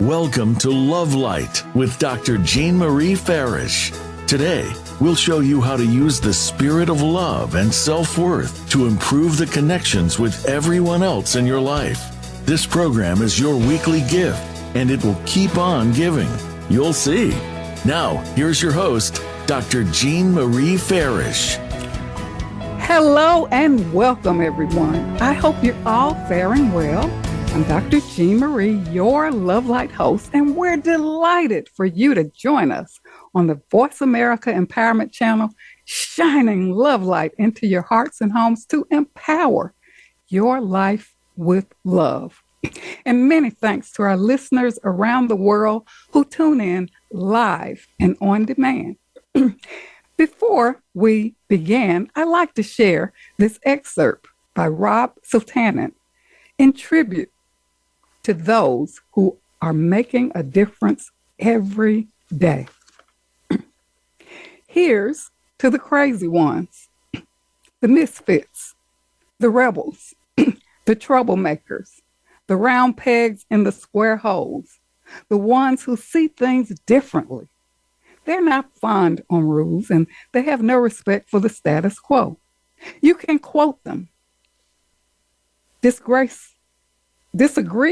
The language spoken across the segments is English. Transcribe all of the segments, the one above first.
Welcome to Love Light with Dr. Jean Marie Farish. Today, we'll show you how to use the spirit of love and self-worth to improve the connections with everyone else in your life. This program is your weekly gift, and it will keep on giving. You'll see. Now, here's your host, Dr. Jean Marie Farish. Hello and welcome, everyone. I hope you're all faring well. I'm Dr. Jean Marie, your Love Light host, and we're delighted for you to join us on the Voice America Empowerment Channel, shining love light into your hearts and homes to empower your life with love. And many thanks to our listeners around the world who tune in live and on demand. Before we begin, I'd like to share this excerpt by Rob Sultanen in tribute to those who are making a difference every day. Here's to the crazy ones, the misfits, the rebels, the troublemakers, the round pegs in the square holes, the ones who see things differently. They're not fond on rules, and they have no respect for the status quo. You can quote them, disagree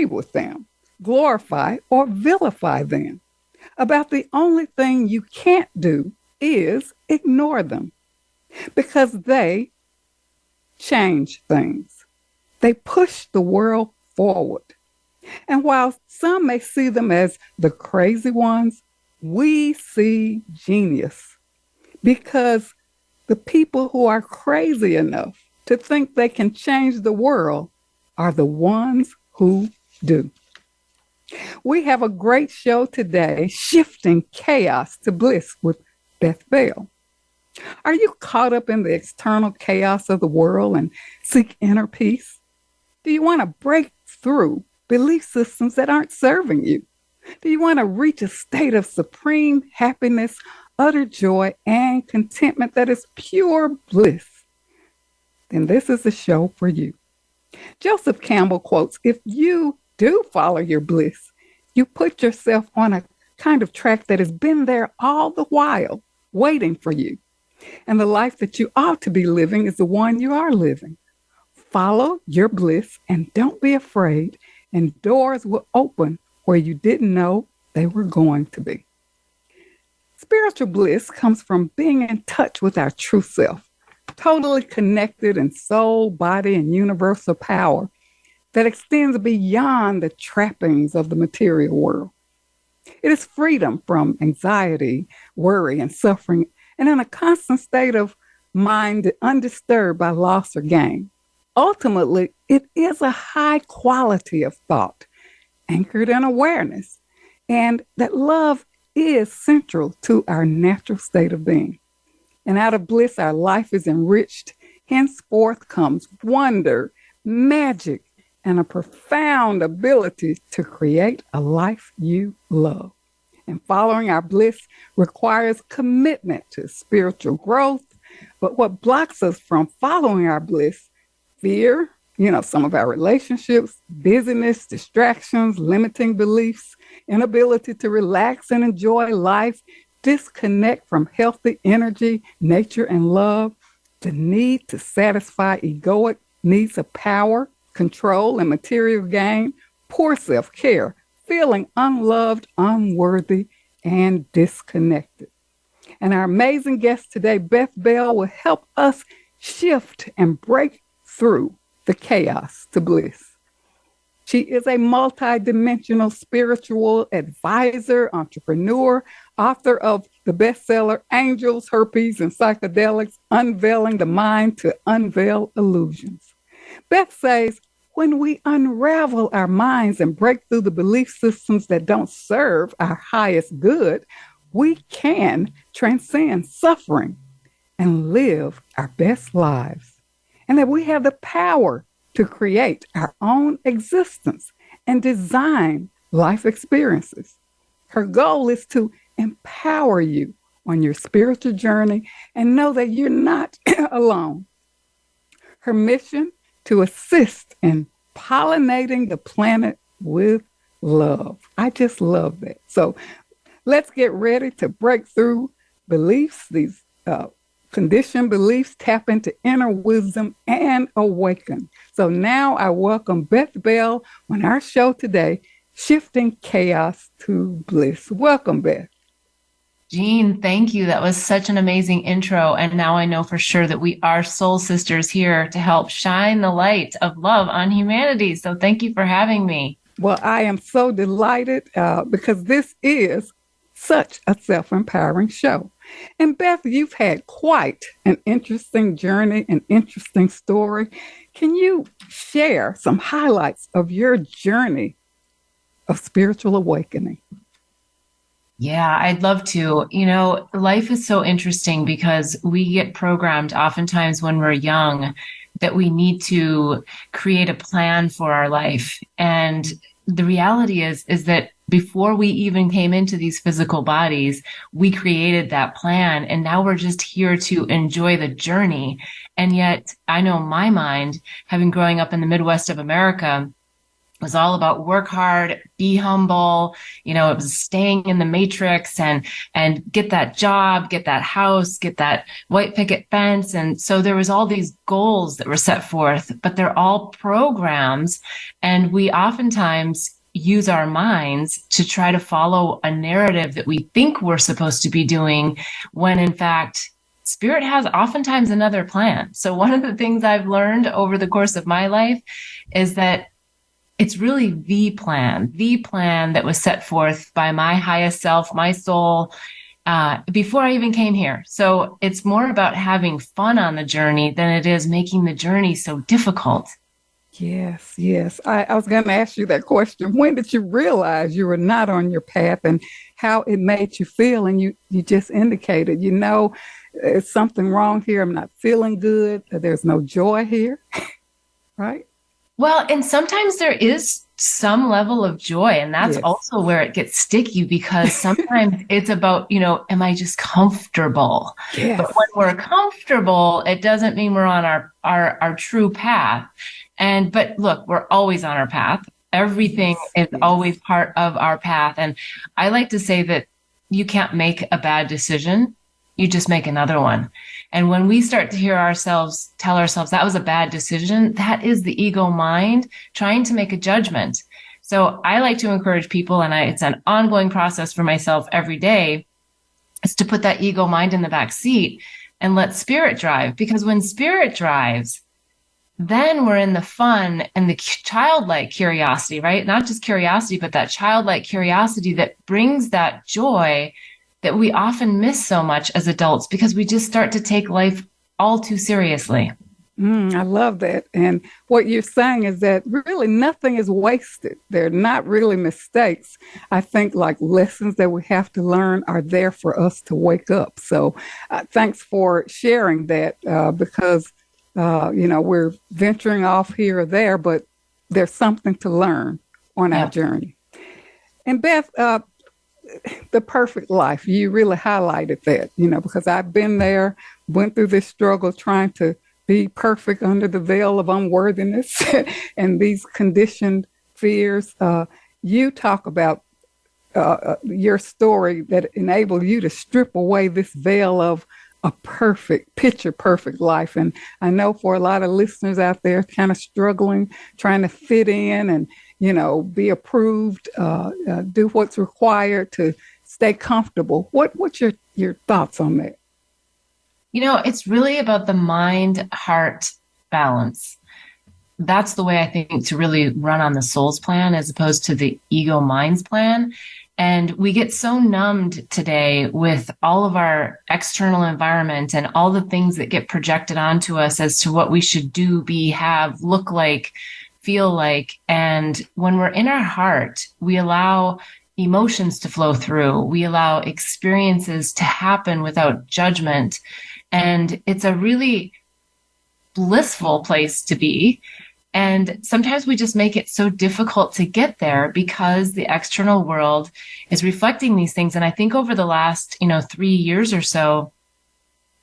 with them, glorify or vilify them. About the only thing you can't do is ignore them, because they change things. They push the world forward. And while some may see them as the crazy ones, we see genius, because the people who are crazy enough to think they can change the world are the ones who do. We have a great show today, shifting chaos to bliss with Beth. Are you caught up in the external chaos of the world and seek inner peace? Do you want to break through belief systems that aren't serving you? Do you want to reach a state of supreme happiness, utter joy, and contentment that is pure bliss? Then this is the show for you. Joseph Campbell quotes, "If you do follow your bliss, you put yourself on a kind of track that has been there all the while, waiting for you. And the life that you ought to be living is the one you are living. Follow your bliss and don't be afraid, and doors will open where you didn't know they were going to be." Spiritual bliss comes from being in touch with our true self, totally connected in soul, body, and universal power that extends beyond the trappings of the material world. It is freedom from anxiety, worry, and suffering, and in a constant state of mind undisturbed by loss or gain. Ultimately, it is a high quality of thought, anchored in awareness, and that love is central to our natural state of being. And out of bliss, our life is enriched. Henceforth comes wonder, magic, and a profound ability to create a life you love. And following our bliss requires commitment to spiritual growth. But what blocks us from following our bliss? Fear, some of our relationships, busyness, distractions, limiting beliefs, inability to relax and enjoy life, disconnect from healthy energy, nature, and love, the need to satisfy egoic needs of power, control, and material gain, poor self-care, feeling unloved, unworthy, and disconnected. And our amazing guest today, Beth will help us shift and break through the chaos to bliss. She is a multidimensional spiritual advisor, entrepreneur, author of the bestseller Angels, Herpes, and Psychedelics, Unveiling the Mind to Unveil Illusions. Beth says, when we unravel our minds and break through the belief systems that don't serve our highest good, we can transcend suffering and live our best lives. And that we have the power to create our own existence and design life experiences. Her goal is to empower you on your spiritual journey and know that you're not alone. Her mission to assist in pollinating the planet with love. I just love that. So let's get ready to break through beliefs, these conditioned beliefs, tap into inner wisdom, and awaken. So now I welcome Beth Bell on our show today, Shifting Chaos to Bliss. Welcome, Beth. Jean, thank you. That was such an amazing intro. And now I know for sure that we are soul sisters here to help shine the light of love on humanity. So thank you for having me. Well, I am so delighted because this is such a self-empowering show. And Beth, you've had quite an interesting journey, an interesting story. Can you share some highlights of your journey of spiritual awakening? Yeah, I'd love to. You know, life is so interesting because we get programmed oftentimes when we're young that we need to create a plan for our life. And the reality is that before we even came into these physical bodies, we created that plan. And now we're just here to enjoy the journey. And yet I know my mind, having growing up in the Midwest of America, was all about work hard, be humble. You know, it was staying in the matrix and get that job, get that house, get that white picket fence. And so there was all these goals that were set forth, but they're all programs. And we oftentimes use our minds to try to follow a narrative that we think we're supposed to be doing when in fact, Spirit has oftentimes another plan. So one of the things I've learned over the course of my life is that it's really the plan that was set forth by my highest self, my soul, before I even came here. So it's more about having fun on the journey than it is making the journey so difficult. Yes, yes. I was going to ask you that question. When did you realize you were not on your path and how it made you feel? And you just indicated, you know, there's something wrong here. I'm not feeling good. There's no joy here, right? Well, and sometimes there is some level of joy, and that's also where it gets sticky because sometimes it's about, you know, am I just comfortable? Yes. But when we're comfortable, it doesn't mean we're on our true path. But look, we're always on our path. Everything is always part of our path. And I like to say that you can't make a bad decision. You just make another one. And when we start to hear ourselves tell ourselves that was a bad decision, that is the ego mind trying to make a judgment. So I like to encourage people, and it's an ongoing process for myself every day, is to put that ego mind in the back seat and let spirit drive. Because when spirit drives, then we're in the fun and the childlike curiosity, right? Not just curiosity, but that childlike curiosity that brings that joy that we often miss so much as adults because we just start to take life all too seriously. I love that. And what you're saying is that really nothing is wasted. They're not really mistakes. I think like lessons that we have to learn are there for us to wake up. So thanks for sharing that because, you know, we're venturing off here or there, but there's something to learn on our journey. And Beth, the perfect life, you really highlighted that, you know, because I've been there, went through this struggle trying to be perfect under the veil of unworthiness and these conditioned fears. You talk about your story that enabled you to strip away this veil of a perfect, picture perfect life. And I know for a lot of listeners out there kind of struggling, trying to fit in and, you know, be approved, do what's required to stay comfortable. What's your thoughts on that? You know, it's really about the mind-heart balance. That's the way I think to really run on the soul's plan as opposed to the ego-mind's plan. And we get so numbed today with all of our external environment and all the things that get projected onto us as to what we should do, be, have, look like, feel like. And when we're in our heart, we allow emotions to flow through. We allow experiences to happen without judgment. And it's a really blissful place to be. And sometimes we just make it so difficult to get there because the external world is reflecting these things. And I think over the last, 3 years or so,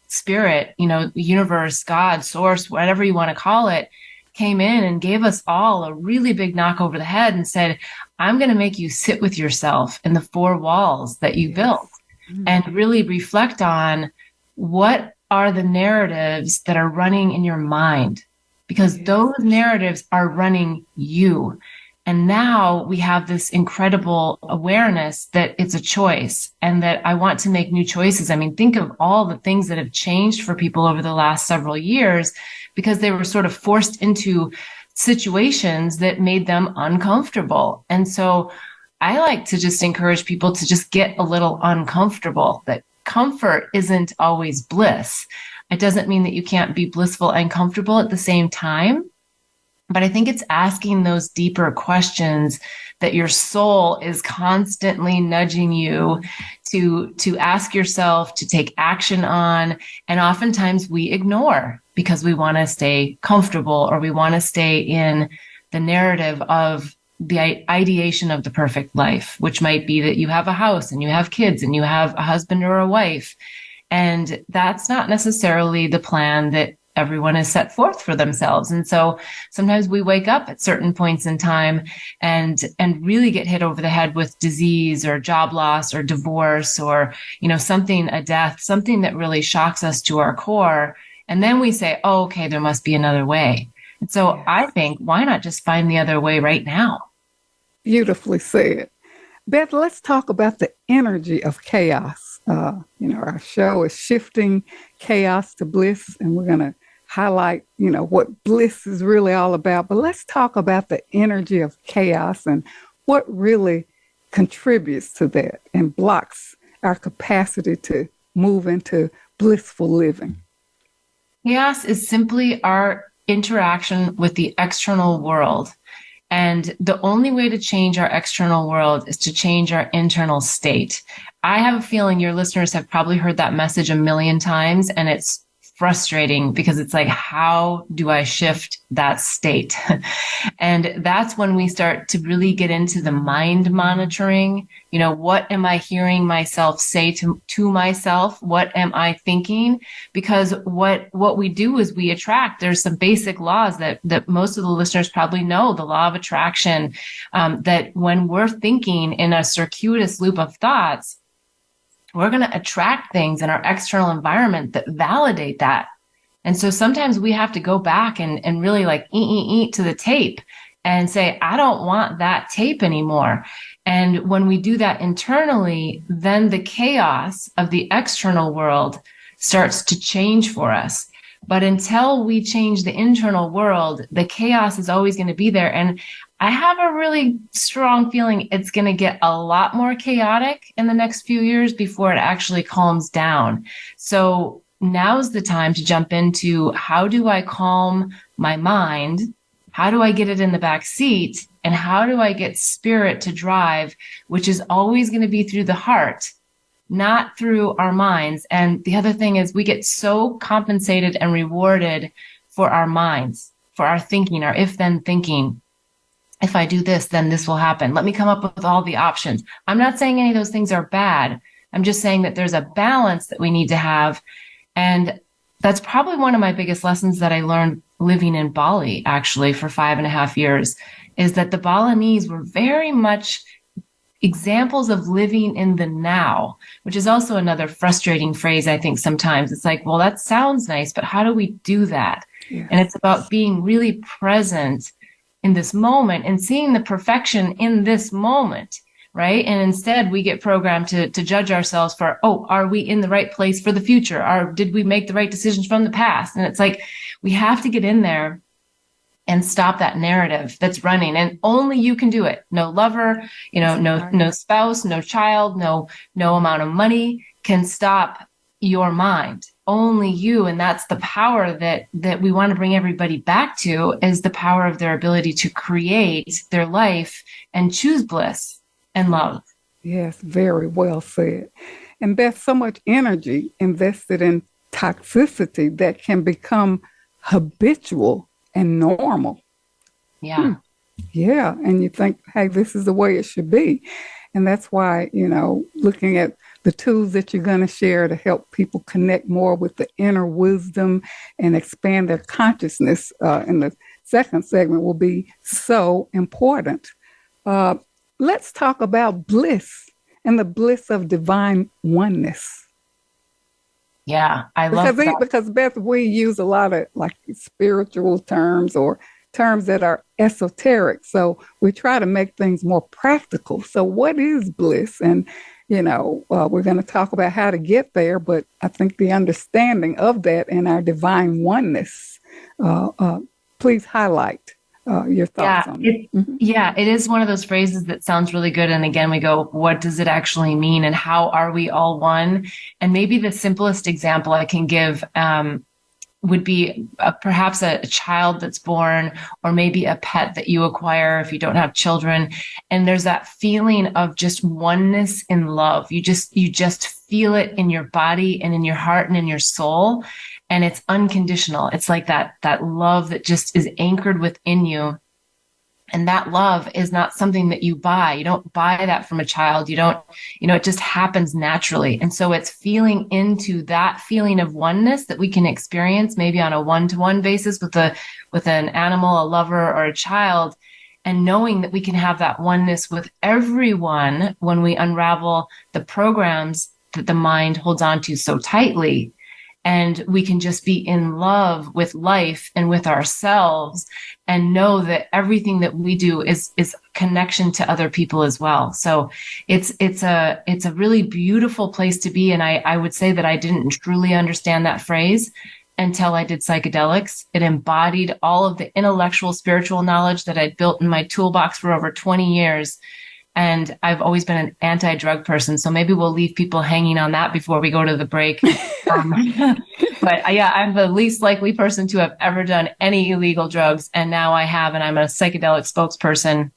spirit, universe, God, source, whatever you want to call it, came in and gave us all a really big knock over the head and said, I'm going to make you sit with yourself in the four walls that you built and really reflect on what are the narratives that are running in your mind, because those narratives are running you. And now we have this incredible awareness that it's a choice and that I want to make new choices. I mean, think of all the things that have changed for people over the last several years because they were sort of forced into situations that made them uncomfortable. And so I like to just encourage people to just get a little uncomfortable, that comfort isn't always bliss. It doesn't mean that you can't be blissful and comfortable at the same time. But I think it's asking those deeper questions that your soul is constantly nudging you to ask yourself, to take action on. And oftentimes we ignore because we want to stay comfortable or we want to stay in the narrative of the ideation of the perfect life, which might be that you have a house and you have kids and you have a husband or a wife. And that's not necessarily the plan that everyone has set forth for themselves. And so sometimes we wake up at certain points in time and really get hit over the head with disease or job loss or divorce or, something, a death, something that really shocks us to our core. And then we say, oh, okay, there must be another way. And so I think, why not just find the other way right now? Beautifully said. Beth, let's talk about the energy of chaos. Our show is shifting chaos to bliss, and we're going to highlight, what bliss is really all about. But let's talk about the energy of chaos and what really contributes to that and blocks our capacity to move into blissful living. Chaos is simply our interaction with the external world. And the only way to change our external world is to change our internal state. I have a feeling your listeners have probably heard that message a million times, and it's frustrating because it's like, how do I shift that state? And that's when we start to really get into the mind monitoring. What am I hearing myself say to myself? What am I thinking? Because what we do is we attract. There's some basic laws that most of the listeners probably know, the law of attraction, that when we're thinking in a circuitous loop of thoughts, we're going to attract things in our external environment that validate that. And so sometimes we have to go back and really like eat to the tape and say, I don't want that tape anymore. And when we do that internally, then the chaos of the external world starts to change for us. But until we change the internal world, the chaos is always going to be there. And I have a really strong feeling it's going to get a lot more chaotic in the next few years before it actually calms down. So now's the time to jump into, how do I calm my mind? How do I get it in the back seat? And how do I get spirit to drive, which is always going to be through the heart, not through our minds. And the other thing is we get so compensated and rewarded for our minds, for our thinking, our if-then thinking. If I do this, then this will happen. Let me come up with all the options. I'm not saying any of those things are bad. I'm just saying that there's a balance that we need to have. And that's probably one of my biggest lessons that I learned living in Bali, actually, for 5.5 years, is that the Balinese were very much examples of living in the now, which is also another frustrating phrase, I think, sometimes. It's like, well, that sounds nice, but how do we do that? Yeah. And it's about being really present in this moment and seeing the perfection in this moment, right? And instead we get programmed to judge ourselves for, are we in the right place for the future? Or did we make the right decisions from the past? And it's like, we have to get in there and stop that narrative that's running. And only you can do it. No lover, no spouse, no child, no amount of money can stop your mind. Only you. And that's the power that we want to bring everybody back to, is the power of their ability to create their life and choose bliss and love. Yes, very well said. And there's so much energy invested in toxicity that can become habitual and normal. Yeah. Yeah. And you think, hey, this is the way it should be. And that's why, looking at the tools that you're going to share to help people connect more with the inner wisdom and expand their consciousness in the second segment will be so important. Let's talk about bliss and the bliss of divine oneness. Yeah, I love that. Because Beth, we use a lot of like spiritual terms or terms that are esoteric. So we try to make things more practical. So what is bliss? And, we're going to talk about how to get there, but I think the understanding of that and our divine oneness, please highlight your thoughts on it. Yeah, it is one of those phrases that sounds really good. And again, we go, what does it actually mean? And how are we all one? And maybe the simplest example I can give would be perhaps a child that's born, or maybe a pet that you acquire if you don't have children. And there's that feeling of just oneness in love. You just feel it in your body and in your heart and in your soul. And it's unconditional. It's like that love that just is anchored within you. And that love is not something that you buy. You don't buy that from a child. You don't, it just happens naturally. And so it's feeling into that feeling of oneness that we can experience maybe on a one-to-one basis with an animal, a lover, or a child, and knowing that we can have that oneness with everyone when we unravel the programs that the mind holds on to so tightly. And we can just be in love with life and with ourselves, and know that everything that we do is connection to other people as well. So it's a really beautiful place to be. And I would say that I didn't truly understand that phrase until I did psychedelics. It embodied all of the intellectual, spiritual knowledge that I'd built in my toolbox for over 20 years. And I've always been an anti-drug person. So maybe we'll leave people hanging on that before we go to the break. But yeah, I'm the least likely person to have ever done any illegal drugs. And now I have, and I'm a psychedelic spokesperson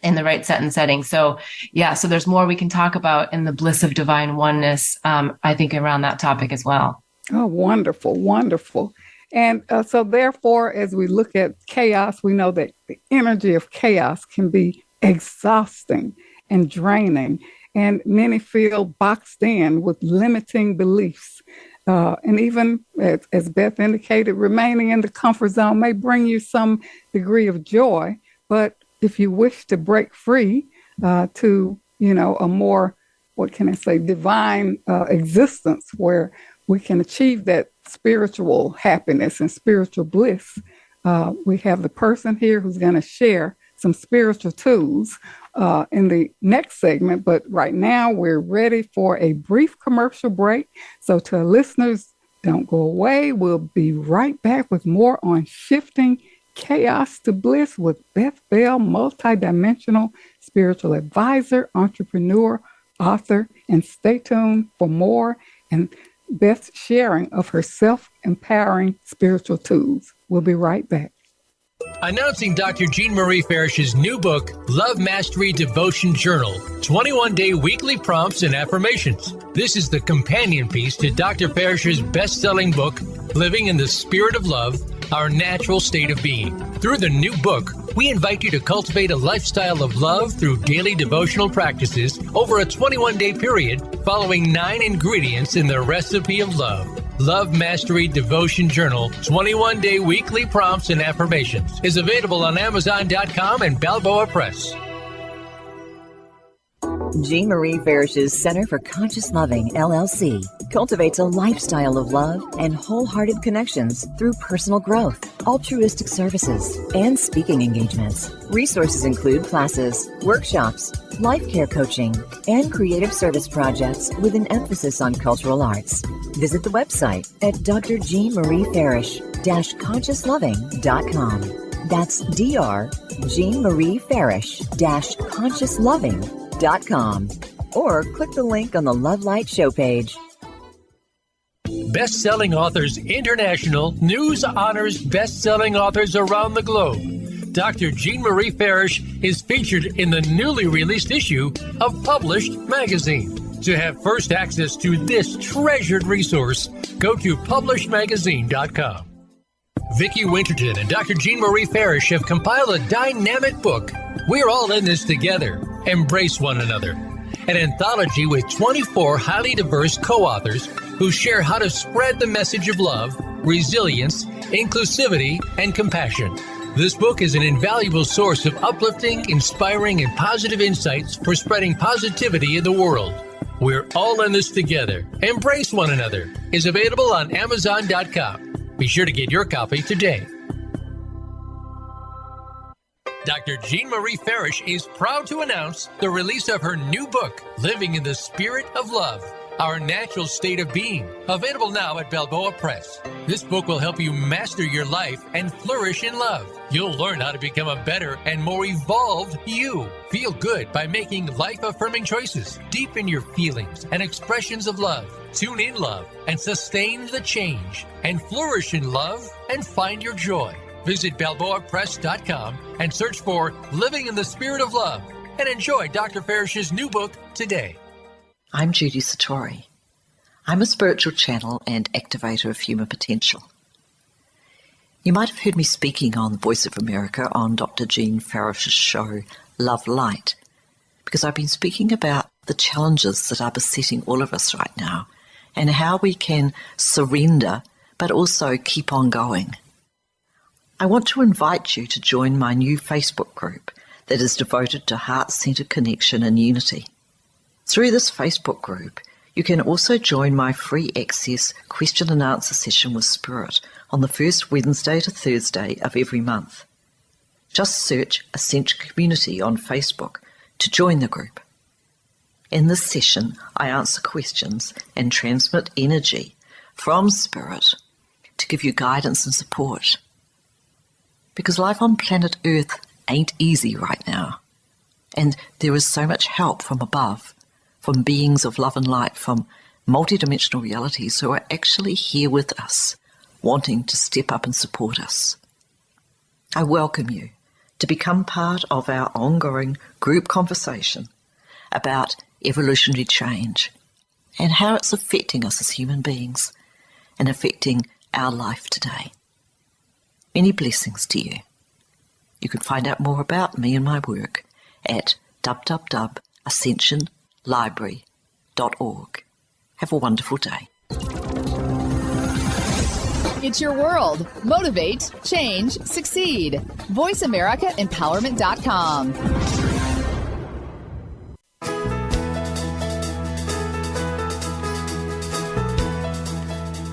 in the right set and setting. So yeah, so there's more we can talk about in the bliss of divine oneness, I think, around that topic as well. Oh, wonderful, wonderful. And so therefore, as we look at chaos, we know that the energy of chaos can be exhausting and draining, and many feel boxed in with limiting beliefs. And even as Beth indicated, remaining in the comfort zone may bring you some degree of joy. But if you wish to break free to, a more, divine existence where we can achieve that spiritual happiness and spiritual bliss, we have the person here who's going to share some spiritual tools in the next segment. But right now we're ready for a brief commercial break. So to our listeners, don't go away. We'll be right back with more on shifting chaos to bliss with Beth Bell, multidimensional spiritual advisor, entrepreneur, author, and stay tuned for more and Beth's sharing of her self-empowering spiritual tools. We'll be right back. Announcing Dr. Jean Marie Farish's new book, Love Mastery Devotion Journal, 21-day weekly prompts and affirmations. This is the companion piece to Dr. Farish's best-selling book, Living in the Spirit of Love, Our Natural State of Being. Through the new book, we invite you to cultivate a lifestyle of love through daily devotional practices over a 21-day period, following 9 ingredients in the recipe of love. Love Mastery Devotion Journal, 21-day weekly prompts and affirmations, is available on Amazon.com and Balboa Press. Jean Marie Farish's Center for Conscious Loving, LLC, cultivates a lifestyle of love and wholehearted connections through personal growth, altruistic services, and speaking engagements. Resources include classes, workshops, life care coaching, and creative service projects with an emphasis on cultural arts. Visit the website at drjeanmariefarish-consciousloving.com. That's drjeanmariefarish-consciousloving.com, or click the link on the Love Light show page. Best-selling authors international, news honors best-selling authors around the globe. Dr. Jean Marie Farish is featured in the newly released issue of Published magazine. To have first access to this treasured resource, go to publishedmagazine.com. Vicki Winterton and Dr. Jean Marie Farish have compiled a dynamic book, We're All in This Together, Embrace One Another, an anthology with 24 highly diverse co-authors who share how to spread the message of love, resilience, inclusivity, and compassion. This book is an invaluable source of uplifting, inspiring, and positive insights for spreading positivity in the world. We're all in this together. Embrace one another is available on Amazon.com. Be sure to get your copy today. Dr. Jean Marie Farish is proud to announce the release of her new book, Living in the Spirit of Love, Our Natural State of Being, available now at Balboa Press. This book will help you master your life and flourish in love. You'll learn how to become a better and more evolved you. Feel good by making life-affirming choices. Deepen your feelings and expressions of love. Tune in love and sustain the change. And flourish in love and find your joy. Visit BalboaPress.com and search for Living in the Spirit of Love and enjoy Dr. Farish's new book today. I'm Judy Satori. I'm a spiritual channel and activator of human potential. You might have heard me speaking on Voice of America on Dr. Jean Farish's show, Love Light, because I've been speaking about the challenges that are besetting all of us right now and how we can surrender but also keep on going. I want to invite you to join my new Facebook group that is devoted to heart-centered connection and unity. Through this Facebook group, you can also join my free access question and answer session with Spirit on the first Wednesday to Thursday of every month. Just search Ascension Community on Facebook to join the group. In this session, I answer questions and transmit energy from Spirit to give you guidance and support. Because life on planet Earth ain't easy right now. And there is so much help from above, from beings of love and light, from multidimensional realities who are actually here with us, wanting to step up and support us. I welcome you to become part of our ongoing group conversation about evolutionary change and how it's affecting us as human beings and affecting our life today. Many blessings to you. You can find out more about me and my work at www.ascensionlibrary.org. Have a wonderful day. It's your world. Motivate, change, succeed. VoiceAmericaEmpowerment.com.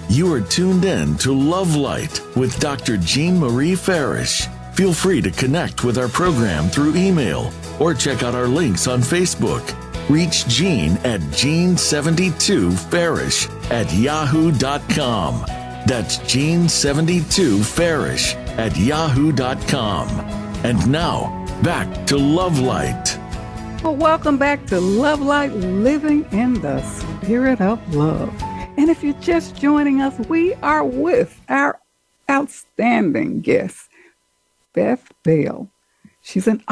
You are tuned in to Love Light with Dr. Jean Marie Farish. Feel free to connect with our program through email or check out our links on Facebook. Reach Jean at Jean72Farish@yahoo.com. That's Jean72Farish@yahoo.com. And now, back to Love Light. Well, welcome back to Love Light, Living in the Spirit of Love. And if you're just joining us, we are with our outstanding guest, Beth Bell. She's an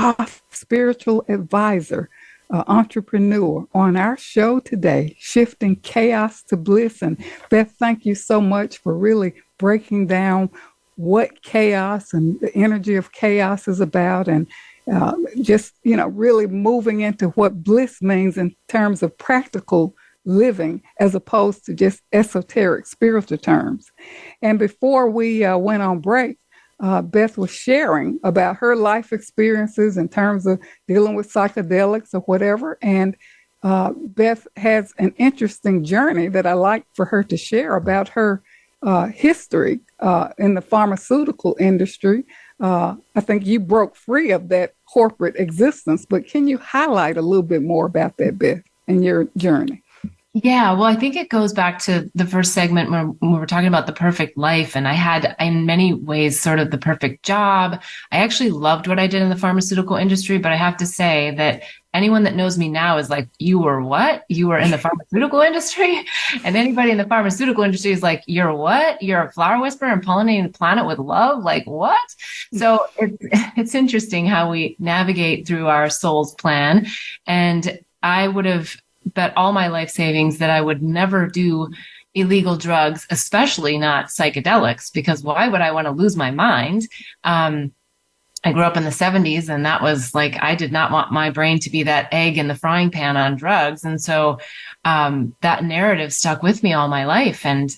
spiritual advisor, entrepreneur on our show today, Shifting Chaos to Bliss. And Beth, thank you so much for really breaking down what chaos and the energy of chaos is about, and just, really moving into what bliss means in terms of practical living as opposed to just esoteric spiritual terms. And before we went on break, Beth was sharing about her life experiences in terms of dealing with psychedelics or whatever. And Beth has an interesting journey that I like for her to share about her history in the pharmaceutical industry. I think you broke free of that corporate existence, but can you highlight a little bit more about that, Beth, and your journey? Yeah, well, I think it goes back to the first segment when we were talking about the perfect life. And I had, in many ways, sort of the perfect job. I actually loved what I did in the pharmaceutical industry, but I have to say that anyone that knows me now is like, you were what? You were in the pharmaceutical industry? And anybody in the pharmaceutical industry is like, you're what? You're a flower whisperer and pollinating the planet with love? Like what? So it's interesting how we navigate through our soul's plan. And I would have bet all my life savings that I would never do illegal drugs, especially not psychedelics, because why would I want to lose my mind? I grew up in the 70s, and that was like, I did not want my brain to be that egg in the frying pan on drugs. And so that narrative stuck with me all my life. And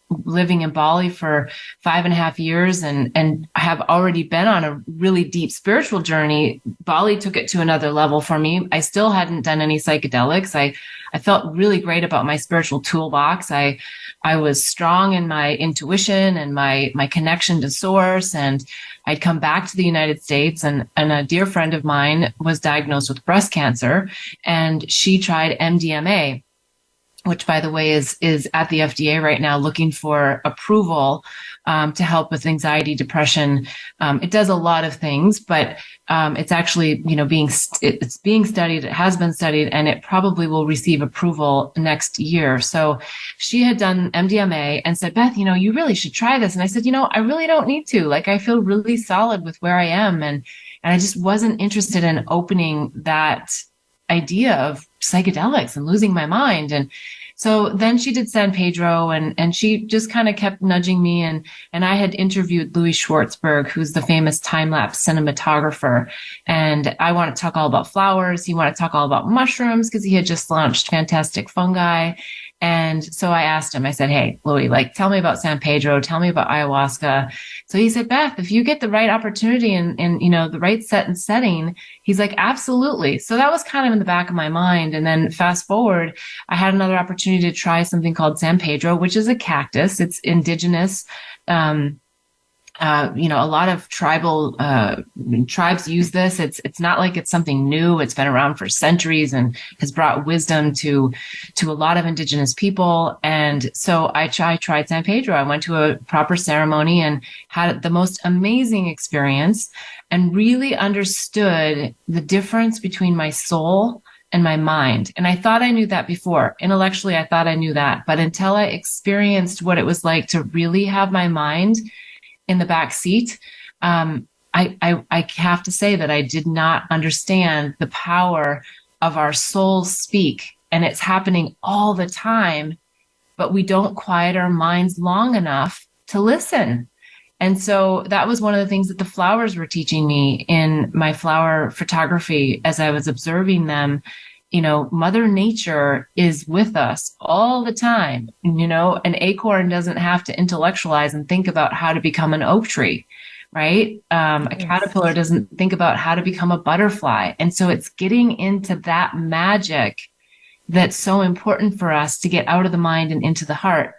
living in Bali for 5.5 years and have already been on a really deep spiritual journey. Bali took it to another level for me. I still hadn't done any psychedelics. I felt really great about my spiritual toolbox. I was strong in my intuition and my connection to source. And I'd come back to the United States, and a dear friend of mine was diagnosed with breast cancer, and she tried MDMA, which, by the way, is at the FDA right now looking for approval to help with anxiety, depression. It does a lot of things, but it's actually, it's being studied. It has been studied, and it probably will receive approval next year. So she had done MDMA and said, Beth, you really should try this. And I said, I really don't need to. Like, I feel really solid with where I am. And I just wasn't interested in opening that idea of psychedelics and losing my mind. And so then she did San Pedro, and she just kind of kept nudging me. And I had interviewed Louis Schwartzberg, who's the famous time-lapse cinematographer. And I want to talk all about flowers. He wanted to talk all about mushrooms because he had just launched Fantastic Fungi. And so I asked him, I said, hey, Louis, tell me about San Pedro. Tell me about ayahuasca. So he said, Beth, if you get the right opportunity and the right set and setting, he's like, absolutely. So that was kind of in the back of my mind. And then fast forward, I had another opportunity to try something called San Pedro, which is a cactus. It's indigenous. A lot of tribal tribes use this. It's not like it's something new. It's been around for centuries and has brought wisdom to a lot of indigenous people. And so I tried San Pedro. I went to a proper ceremony and had the most amazing experience and really understood the difference between my soul and my mind. And I thought I knew that before. Intellectually, I thought I knew that. But until I experienced what it was like to really have my mind in the back seat, I have to say that I did not understand the power of our souls speak. And it's happening all the time, but we don't quiet our minds long enough to listen. And so that was one of the things that the flowers were teaching me in my flower photography as I was observing them. Mother Nature is with us all the time. An acorn doesn't have to intellectualize and think about how to become an oak tree, right? A caterpillar doesn't think about how to become a butterfly. And so it's getting into that magic that's so important for us to get out of the mind and into the heart.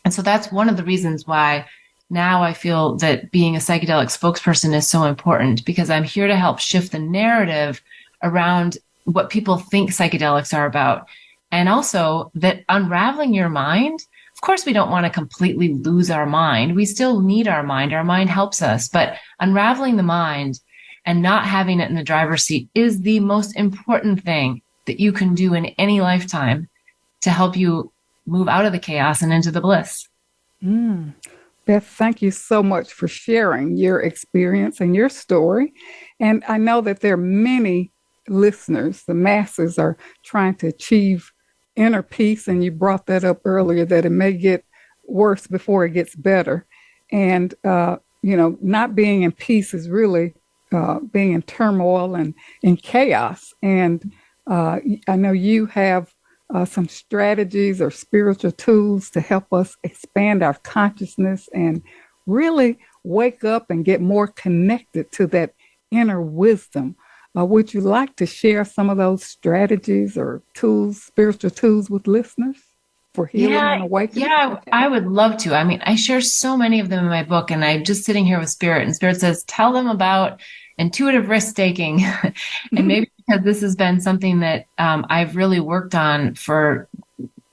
And so that's one of the reasons why now I feel that being a psychedelic spokesperson is so important, because I'm here to help shift the narrative around what people think psychedelics are about. And also that unraveling your mind, of course, we don't want to completely lose our mind. We still need our mind. Our mind helps us, but unraveling the mind and not having it in the driver's seat is the most important thing that you can do in any lifetime to help you move out of the chaos and into the bliss. Beth, thank you so much for sharing your experience and your story. And I know that there are many listeners, the masses are trying to achieve inner peace. And you brought that up earlier, that it may get worse before it gets better. And, not being in peace is really being in turmoil and in chaos. And I know you have some strategies or spiritual tools to help us expand our consciousness and really wake up and get more connected to that inner wisdom. Would you like to share some of those strategies or tools, spiritual tools, with listeners for healing and awakening? Yeah, I would love to. I mean, I share so many of them in my book, and I'm just sitting here with Spirit, and Spirit says, tell them about intuitive risk taking. And maybe because this has been something that I've really worked on for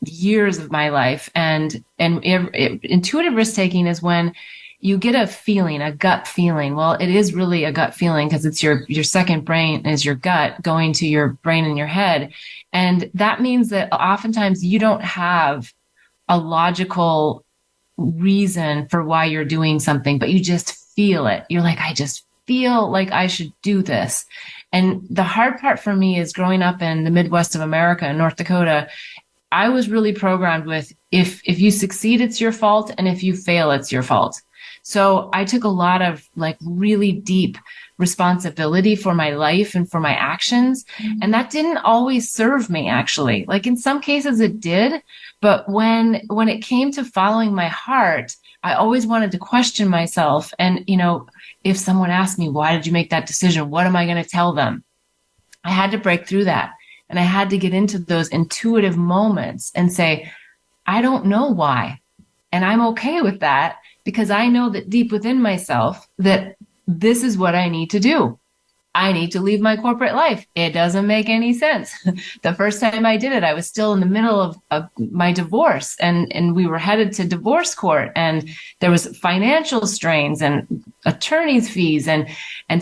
years of my life. And intuitive risk taking is when you get a feeling, a gut feeling. Well, it is really a gut feeling because it's your second brain is your gut going to your brain and your head. And that means that oftentimes you don't have a logical reason for why you're doing something, but you just feel it. You're like, I just feel like I should do this. And the hard part for me is growing up in the Midwest of America, in North Dakota, I was really programmed with if you succeed, it's your fault. And if you fail, it's your fault. So I took a lot of like really deep responsibility for my life and for my actions. And that didn't always serve me, actually. Like in some cases it did, but when it came to following my heart, I always wanted to question myself. And, if someone asked me, why did you make that decision? What am I going to tell them? I had to break through that. And I had to get into those intuitive moments and say, I don't know why. And I'm okay with that because I know that deep within myself that this is what I need to do. I need to leave my corporate life. It doesn't make any sense. The first time I did it, I was still in the middle of my divorce and we were headed to divorce court and there was financial strains and attorney's fees and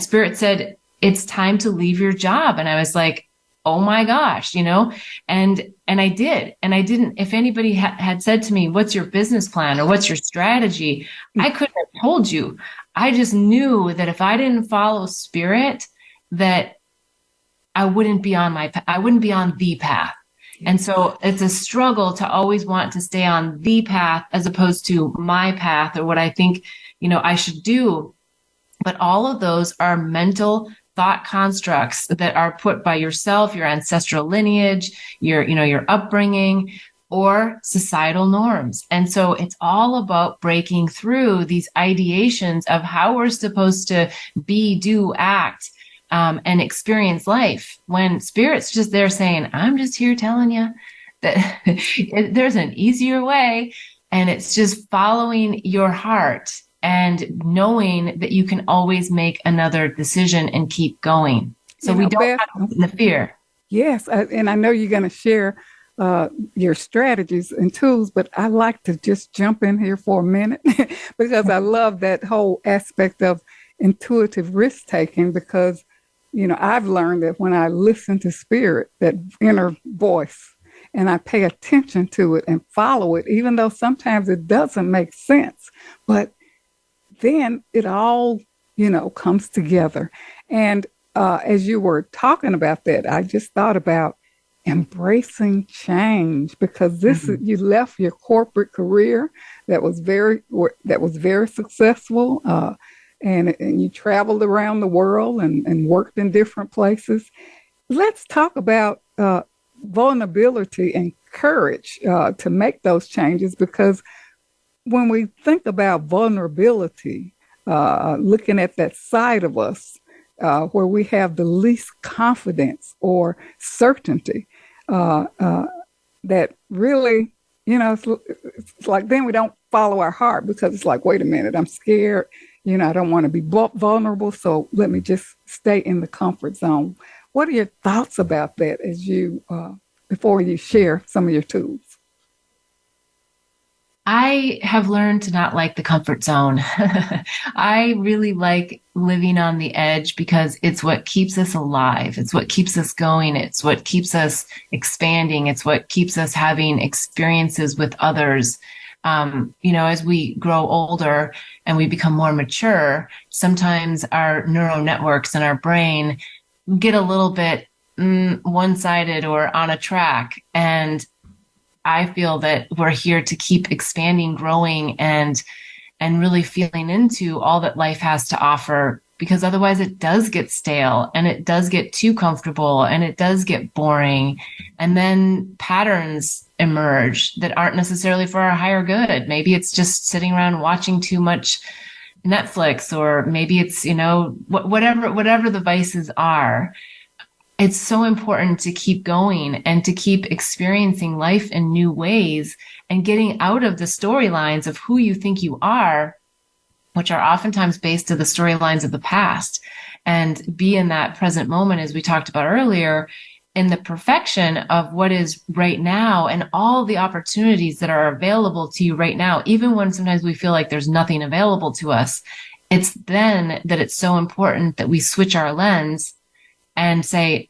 Spirit said, it's time to leave your job. And I was like, oh my gosh, and I did. And I didn't, if anybody had said to me, what's your business plan or what's your strategy? I couldn't have told you. I just knew that if I didn't follow Spirit, that I wouldn't be on the path. And so it's a struggle to always want to stay on the path as opposed to my path or what I think, I should do. But all of those are mental thought constructs that are put by yourself, your ancestral lineage, your upbringing, or societal norms. And so it's all about breaking through these ideations of how we're supposed to be, do, act, and experience life when Spirit's just there saying, I'm just here telling you that there's an easier way. And it's just following your heart and knowing that you can always make another decision and keep going. So we don't Beth, have the fear. Yes. And I know you're going to share your strategies and tools, but I like to just jump in here for a minute because I love that whole aspect of intuitive risk taking because, I've learned that when I listen to Spirit, that inner voice, and I pay attention to it and follow it, even though sometimes it doesn't make sense, but then it all, comes together. And as you were talking about that, I just thought about embracing change because you left your corporate career that was very successful, and you traveled around the world and worked in different places. Let's talk about vulnerability and courage to make those changes, because when we think about vulnerability, looking at that side of us where we have the least confidence or certainty, that really, it's like then we don't follow our heart because it's like, wait a minute, I'm scared. I don't want to be vulnerable, so let me just stay in the comfort zone. What are your thoughts about that as you, before you share some of your tools? I have learned to not like the comfort zone. I really like living on the edge because it's what keeps us alive. It's what keeps us going. It's what keeps us expanding. It's what keeps us having experiences with others. As we grow older and we become more mature, sometimes our neural networks in our brain get a little bit one-sided or on a track. And I feel that we're here to keep expanding, growing, and really feeling into all that life has to offer, because otherwise it does get stale and it does get too comfortable and it does get boring. And then patterns emerge that aren't necessarily for our higher good. Maybe it's just sitting around watching too much Netflix, or maybe it's, whatever the vices are. It's so important to keep going and to keep experiencing life in new ways and getting out of the storylines of who you think you are, which are oftentimes based on the storylines of the past, and be in that present moment, as we talked about earlier, in the perfection of what is right now and all the opportunities that are available to you right now, even when sometimes we feel like there's nothing available to us. It's then that it's so important that we switch our lens and say,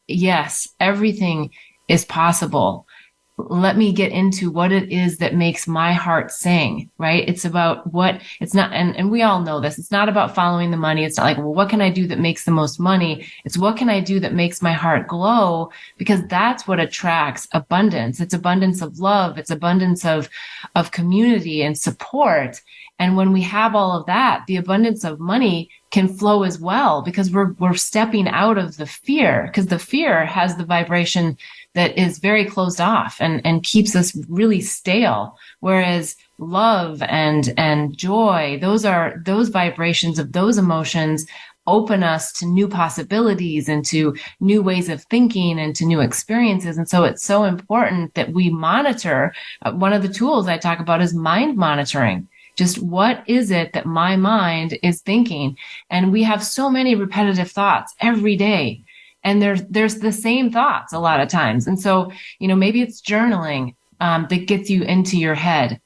yes, everything is possible. let me get into what it is that makes my heart sing, right? It's about what it's not. And we all know this. It's not about following the money. It's not like, well, what can I do that makes the most money? It's what can I do that makes my heart glow? Because that's what attracts abundance. It's abundance of love. It's abundance of community and support. And when we have all of that, the abundance of money can flow as well, because we're stepping out of the fear, because the fear has the vibration that is very closed off and keeps us really stale. Whereas love and joy, those vibrations of those emotions open us to new possibilities and to new ways of thinking and to new experiences. And so it's so important that we monitor. One of the tools I talk about is mind monitoring. Just what is it that my mind is thinking? And we have so many repetitive thoughts every day. And there's the same thoughts a lot of times. And so, maybe it's journaling that gets you into your head.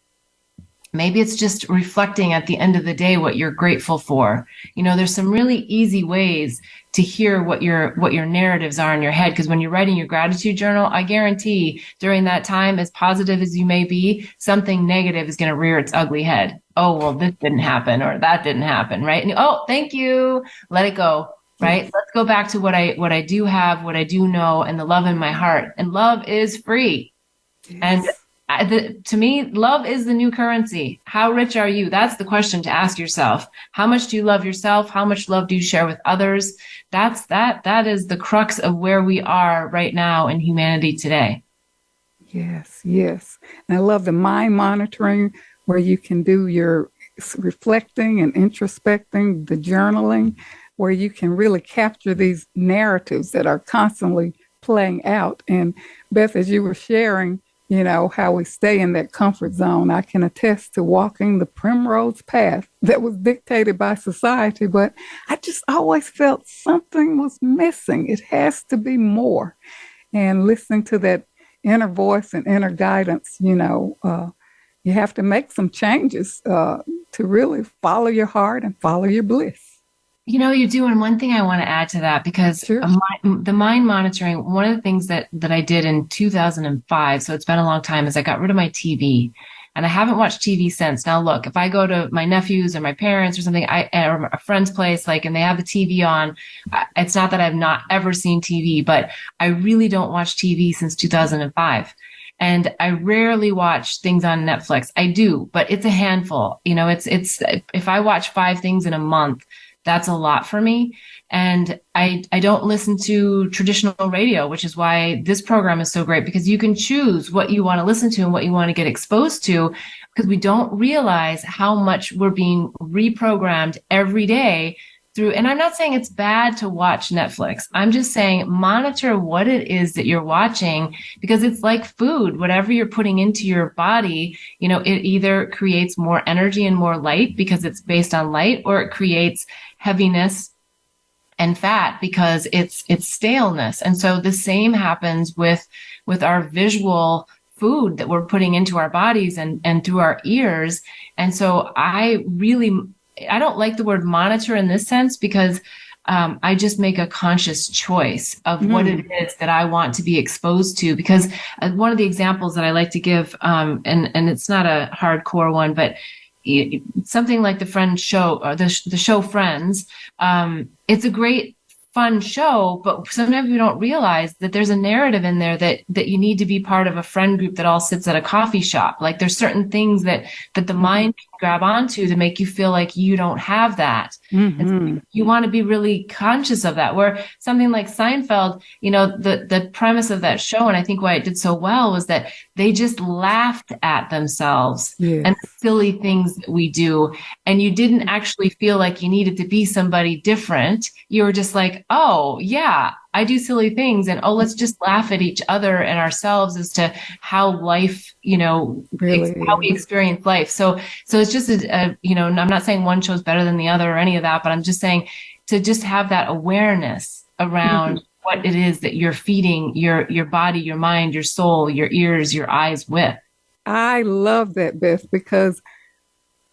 Maybe it's just reflecting at the end of the day what you're grateful for. There's some really easy ways to hear what your narratives are in your head. Because when you're writing your gratitude journal, I guarantee during that time, as positive as you may be, something negative is going to rear its ugly head. Oh, well, this didn't happen or that didn't happen, right? And, oh, thank you. Let it go. Right? Let's go back to what I do have, what I do know, and the love in my heart. And love is free. Yes. And to me, love is the new currency. How rich are you? That's the question to ask yourself. How much do you love yourself? How much love do you share with others? That is the crux of where we are right now in humanity today. Yes, yes. And I love the mind monitoring, where you can do your reflecting and introspecting, the journaling, where you can really capture these narratives that are constantly playing out. And Beth, as you were sharing, how we stay in that comfort zone, I can attest to walking the primrose path that was dictated by society, but I just always felt something was missing. It has to be more. And listening to that inner voice and inner guidance, you have to make some changes to really follow your heart and follow your bliss. You do. And one thing I want to add to that, because Sure. The mind monitoring, one of the things that I did in 2005, so it's been a long time, is I got rid of my TV. And I haven't watched TV since. Now, look, if I go to my nephews or my parents or something, or a friend's place, and they have the TV on, it's not that I've not ever seen TV, but I really don't watch TV since 2005. And I rarely watch things on Netflix. I do, but it's a handful. It's if I watch 5 things in a month, that's a lot for me. And I don't listen to traditional radio, which is why this program is so great, because you can choose what you want to listen to and what you want to get exposed to, because we don't realize how much we're being reprogrammed every day through. And I'm not saying it's bad to watch Netflix. I'm just saying monitor what it is that you're watching, because it's like food. Whatever you're putting into your body, it either creates more energy and more light because it's based on light, or it creates heaviness and fat because it's staleness. And so the same happens with our visual food that we're putting into our bodies and through our ears. And so I don't like the word monitor in this sense, because I just make a conscious choice of what it is that I want to be exposed to. Because one of the examples that I like to give, and it's not a hardcore one, but something like the Friends show, or the show Friends, it's a great, fun show, but sometimes we don't realize that there's a narrative in there that you need to be part of a friend group that all sits at a coffee shop. Like, there's certain things that the mind can grab onto to make you feel like you don't have that. And so you want to be really conscious of that. Where something like Seinfeld, the premise of that show, and I think why it did so well, was that they just laughed at themselves and the silly things that we do. And you didn't actually feel like you needed to be somebody different. You were just like, oh yeah, I do silly things, and let's just laugh at each other and ourselves as to how life, really how we experience life. So it's just I'm not saying one show's better than the other or any of that, but I'm just saying to just have that awareness around what it is that you're feeding your body, your mind, your soul, your ears, your eyes with. I love that, Beth, because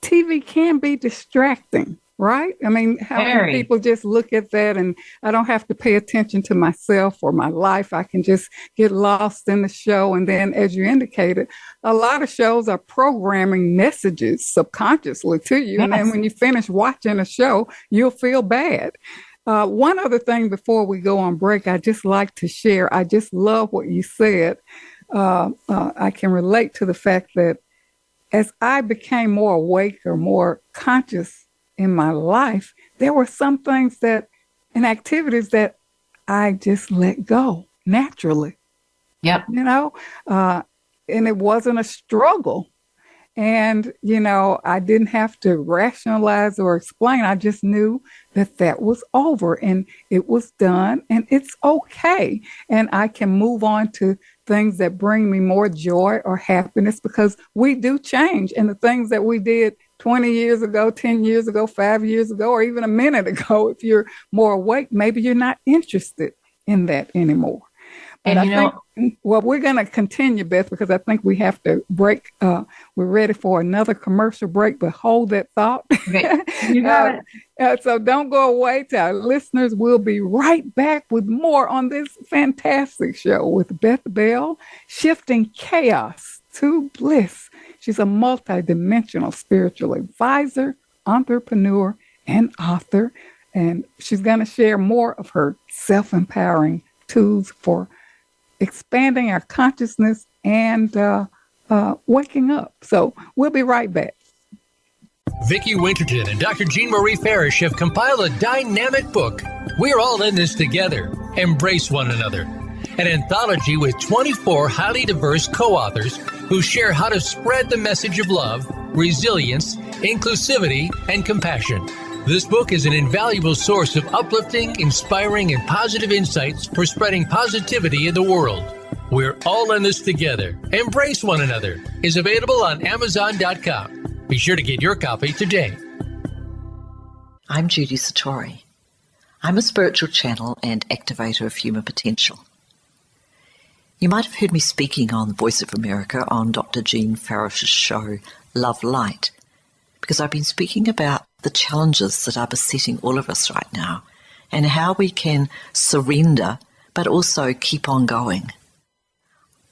TV can be distracting. right? I mean, how many people just look at that and I don't have to pay attention to myself or my life. I can just get lost in the show. And then, as you indicated, a lot of shows are programming messages subconsciously to you. Yes. And then when you finish watching a show, you'll feel bad. One other thing before we go on break, I just like to share. I just love what you said. I can relate to the fact that as I became more awake or more conscious in my life, there were some things and activities that I just let go naturally. Yep. And it wasn't a struggle. And, I didn't have to rationalize or explain. I just knew that was over and it was done and it's okay. And I can move on to things that bring me more joy or happiness, because we do change. And the things that we did 20 years ago, 10 years ago, 5 years ago, or even a minute ago, if you're more awake, maybe you're not interested in that anymore. But I think, we're going to continue, Beth, because I think we have to break. We're ready for another commercial break, but hold that thought. Okay. You got it. So don't go away. To our listeners, we'll be right back with more on this fantastic show with Beth Bell, shifting chaos to bliss. She's a multidimensional spiritual advisor, entrepreneur, and author. And she's going to share more of her self-empowering tools for expanding our consciousness and waking up. So we'll be right back. Vicki Winterton and Dr. Jean Marie Farish have compiled a dynamic book. We're all in this together. Embrace one another. An anthology with 24 highly diverse co-authors who share how to spread the message of love, resilience, inclusivity, and compassion. This book is an invaluable source of uplifting, inspiring, and positive insights for spreading positivity in the world. We're all in this together. Embrace one another is available on Amazon.com. Be sure to get your copy today. I'm Judy Satori. I'm a spiritual channel and activator of human potential. You might have heard me speaking on the Voice of America on Dr. Jean Farish's show, Love Light, because I've been speaking about the challenges that are besetting all of us right now and how we can surrender but also keep on going.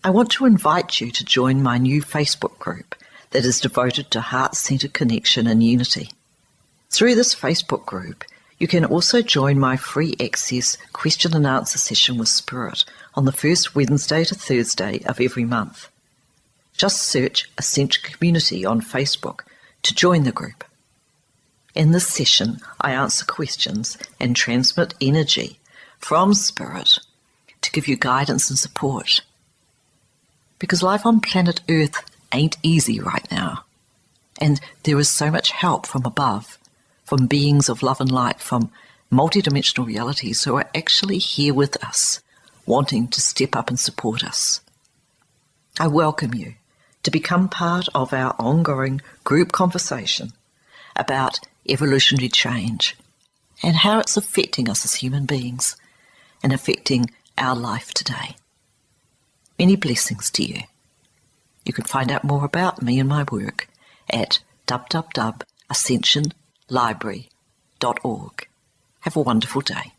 I want to invite you to join my new Facebook group that is devoted to heart-centered connection and unity. Through this Facebook group, you can also join my free access question and answer session with Spirit on the first Wednesday to Thursday of every month. Just search Ascension Community on Facebook to join the group. In this session, I answer questions and transmit energy from Spirit to give you guidance and support. Because life on planet Earth ain't easy right now. And there is so much help from above, from beings of love and light, from multidimensional realities who are actually here with us, wanting to step up and support us. I welcome you to become part of our ongoing group conversation about evolutionary change and how it's affecting us as human beings and affecting our life today. Many blessings to you. You can find out more about me and my work at www.ascensionlibrary.org. Have a wonderful day.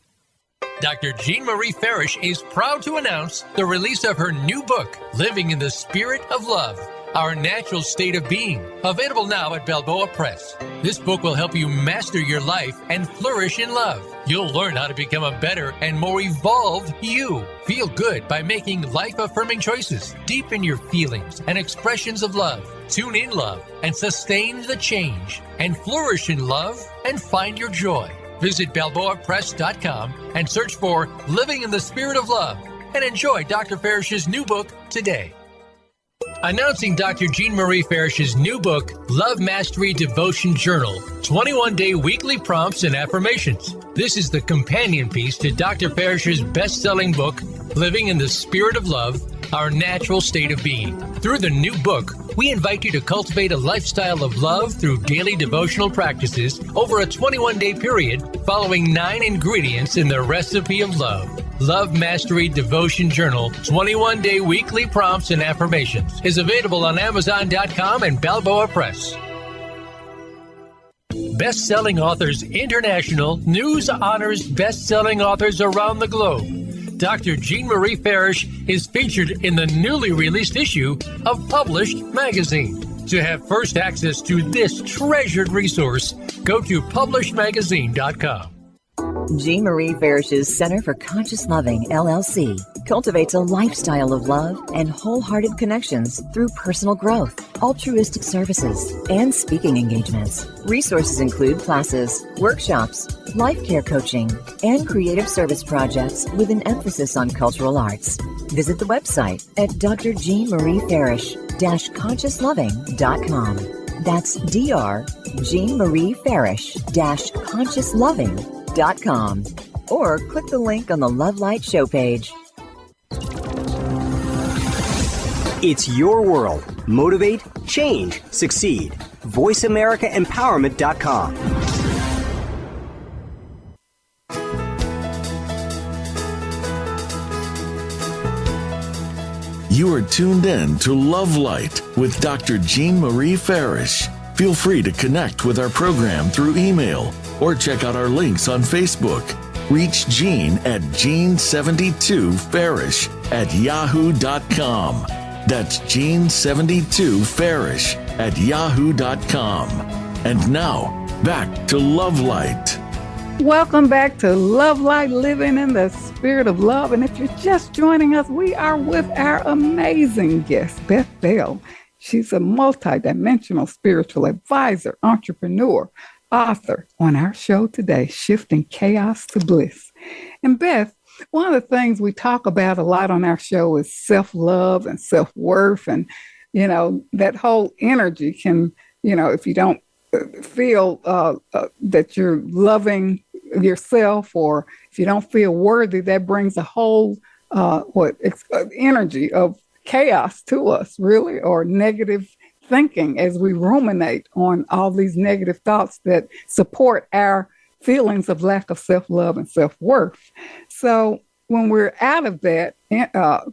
Dr. Jean Marie Farish is proud to announce the release of her new book, Living in the Spirit of Love, Our Natural State of Being, available now at Balboa Press. This book will help you master your life and flourish in love. You'll learn how to become a better and more evolved you. Feel good by making life-affirming choices. Deepen your feelings and expressions of love. Tune in love and sustain the change. And flourish in love and find your joy. Visit BalboaPress.com and search for Living in the Spirit of Love and enjoy Dr. Farish's new book today. Announcing Dr. Jean Marie Farish's new book, Love Mastery Devotion Journal, 21-day weekly prompts and affirmations. This is the companion piece to Dr. Farish's best-selling book, Living in the Spirit of Love, Our Natural State of Being. Through the new book, we invite you to cultivate a lifestyle of love through daily devotional practices over a 21-day period, following 9 ingredients in the recipe of love. Love Mastery Devotion Journal, 21-day weekly prompts and affirmations, is available on Amazon.com and Balboa Press. Best-Selling Authors International news honors best-selling authors around the globe. Dr. Jean Marie Farish is featured in the newly released issue of Published magazine. To have first access to this treasured resource, go to publishedmagazine.com. Jean Marie Farish's Center for Conscious Loving, LLC, cultivates a lifestyle of love and wholehearted connections through personal growth, altruistic services, and speaking engagements. Resources include classes, workshops, life care coaching, and creative service projects with an emphasis on cultural arts. Visit the website at drjeanmariefarish-consciousloving.com. That's drjeanmariefarish-consciousloving.com, or click the link on the Love Light show page. It's your world. Motivate, change, succeed. VoiceAmericaEmpowerment.com. You are tuned in to Love Light with Dr. Jean Marie Farish. Feel free to connect with our program through email or check out our links on Facebook. Reach Jean at Jean72Farish@yahoo.com. That's Jean72Farish@yahoo.com. And now, back to Love Light. Welcome back to Love Light, living in the spirit of love. And if you're just joining us, we are with our amazing guest, Beth Bell. She's a multidimensional spiritual advisor, entrepreneur, author. On our show today, Shifting Chaos to Bliss. And Beth, one of the things we talk about a lot on our show is self-love and self-worth. And, that whole energy can, if you don't feel that you're loving yourself, or if you don't feel worthy, that brings a whole energy of chaos to us, really, or negative thinking as we ruminate on all these negative thoughts that support our feelings of lack of self-love and self-worth. So when we're out of that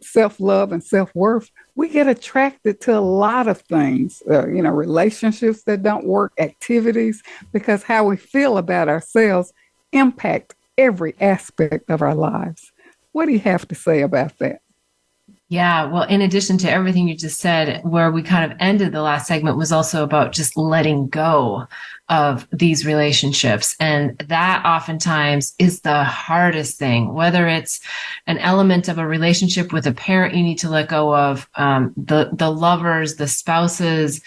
self-love and self-worth, we get attracted to a lot of things, relationships that don't work, activities, because how we feel about ourselves impact every aspect of our lives. What do you have to say about that? Yeah, well, in addition to everything you just said, where we kind of ended the last segment was also about just letting go of these relationships. And that oftentimes is the hardest thing, whether it's an element of a relationship with a parent you need to let go of, the lovers, the spouses,